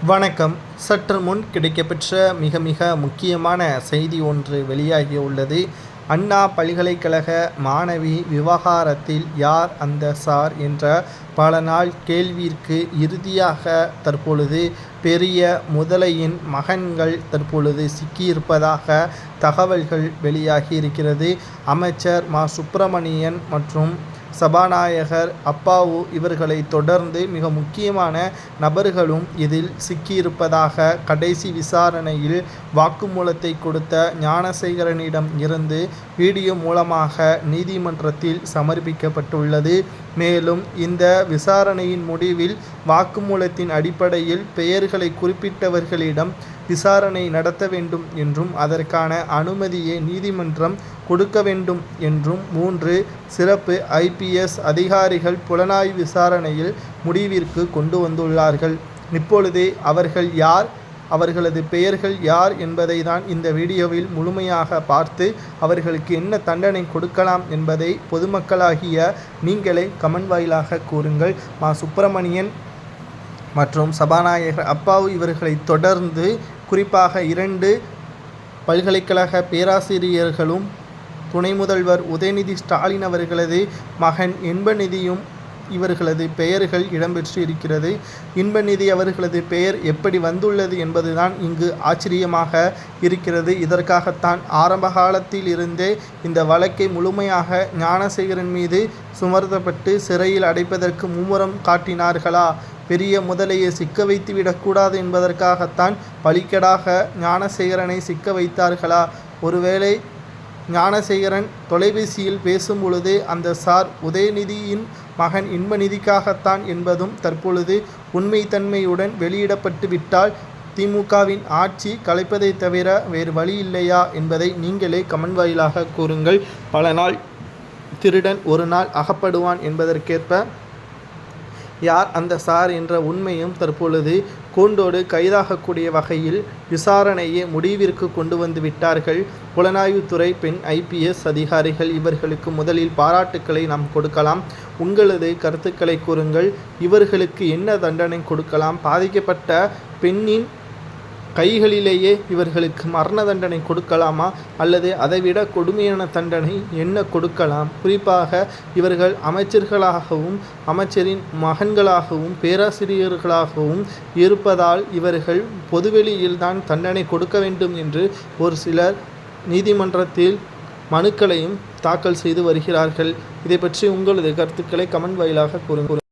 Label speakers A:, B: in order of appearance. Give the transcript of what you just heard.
A: வணக்கம். சற்று முன் கிடைக்கப்பெற்ற மிக முக்கியமான செய்தி ஒன்று வெளியாகியுள்ளது. அண்ணா பல்கலைக்கழக மாணவி விவகாரத்தில் யார் அந்த சார் என்ற பல நாள் கேள்விற்கு இறுதியாக தற்பொழுது பெரிய முதலையின் மகன்கள் தற்பொழுது சிக்கியிருப்பதாக தகவல்கள் வெளியாகி இருக்கிறது. அமைச்சர் மா. சுப்பிரமணியன் மற்றும் சபாநாயகர் அப்பாவு இவர்களை தொடர்ந்து மிக முக்கியமான நபர்களும் இதில் சிக்கியிருப்பதாக கடைசி விசாரணையில் வாக்குமூலத்தை கொடுத்த ஞானசேகரனிடம் இருந்து வீடியோ மூலமாக நீதிமன்றத்தில் சமர்ப்பிக்கப்பட்டுள்ளது. மேலும் இந்த விசாரணையின் முடிவில் வாக்குமூலத்தின் அடிப்படையில் பெயர்களை குறிப்பிட்டவர்களிடம் விசாரணை நடத்த வேண்டும் என்றும் அதற்கான அனுமதியை நீதிமன்றம் கொடுக்க வேண்டும் என்றும் 3 சிறப்பு IPS அதிகாரிகள் புலனாய்வு விசாரணையில் முடிவிற்கு கொண்டு வந்துள்ளார்கள். இப்பொழுது அவர்கள் யார், அவர்களது பெயர்கள் யார் என்பதை தான் இந்த வீடியோவில் முழுமையாக பார்த்து அவர்களுக்கு என்ன தண்டனை கொடுக்கலாம் என்பதை பொதுமக்களாகிய நீங்களே கமெண்ட் வாயிலாக கூறுங்கள். மா. சுப்பிரமணியன் மற்றும் சபாநாயகர் அப்பாவு இவர்களை தொடர்ந்து குறிப்பாக 2 பல்கலைக்கழக பேராசிரியர்களும் துணை முதல்வர் உதயநிதி ஸ்டாலின் அவர்களது மகன் இன்பநிதியும் இவர்களது பெயர்கள் இடம்பெற்று இருக்கிறது. இன்பநிதி அவர்களது பெயர் எப்படி வந்துள்ளது என்பதுதான் இங்கு ஆச்சரியமாக இருக்கிறது. இதற்காகத்தான் ஆரம்ப காலத்தில் இருந்தே இந்த வழக்கை முழுமையாக ஞானசேகரன் மீது சுமர்த்தப்பட்டு சிறையில் அடைப்பதற்கு மும்முரம் காட்டினார்களா? பெரிய முதலையை சிக்க வைத்து விடக்கூடாது என்பதற்காகத்தான் பலிக்கடாக ஞானசேகரனை சிக்க வைத்தார்களா? ஒருவேளை ஞானசேகரன் தொலைபேசியில் பேசும் பொழுது அந்த சார் உதயநிதியின் மகன் இன்பநிதிக்காகத்தான் என்பதும் தற்பொழுது உண்மைத்தன்மையுடன் வெளியிடப்பட்டு விட்டால் திமுகவின் ஆட்சி கலைப்பதை தவிர வேறு வழி இல்லையா என்பதை நீங்களே கமெண்ட் வாயிலாக கூறுங்கள். பல நாள் திருடன் ஒரு நாள் அகப்படுவான் என்பதற்கேற்ப யார் அந்த சார் என்ற உண்மையும் தற்பொழுது கூண்டோடு கைதாகக்கூடிய வகையில் விசாரணையை முடிவிற்கு கொண்டு வந்து விட்டார்கள். புலனாய்வுத்துறை பெண் IPS அதிகாரிகள் இவர்களுக்கு முதலில் பாராட்டுக்களை நாம் கொடுக்கலாம். உங்களது கருத்துக்களை கூறுங்கள். இவர்களுக்கு என்ன தண்டனை கொடுக்கலாம்? பாதிக்கப்பட்ட பெண்ணின் கைகளிலேயே இவர்களுக்கு மரண தண்டனை கொடுக்கலாமா, அல்லது அதைவிட கொடுமையான தண்டனை என்ன கொடுக்கலாம்? குறிப்பாக இவர்கள் அமைச்சர்களாகவும் அமைச்சரின் மகன்களாகவும் பேராசிரியர்களாகவும் இருப்பதால் இவர்கள் பொதுவெளியில் தான் தண்டனை கொடுக்க வேண்டும் என்று ஒரு சிலர் நீதிமன்றத்தில் மனுக்களையும் தாக்கல் செய்து வருகிறார்கள். இதை பற்றி உங்களது கருத்துக்களை கமெண்ட் வாயிலாக கூறுங்கள்.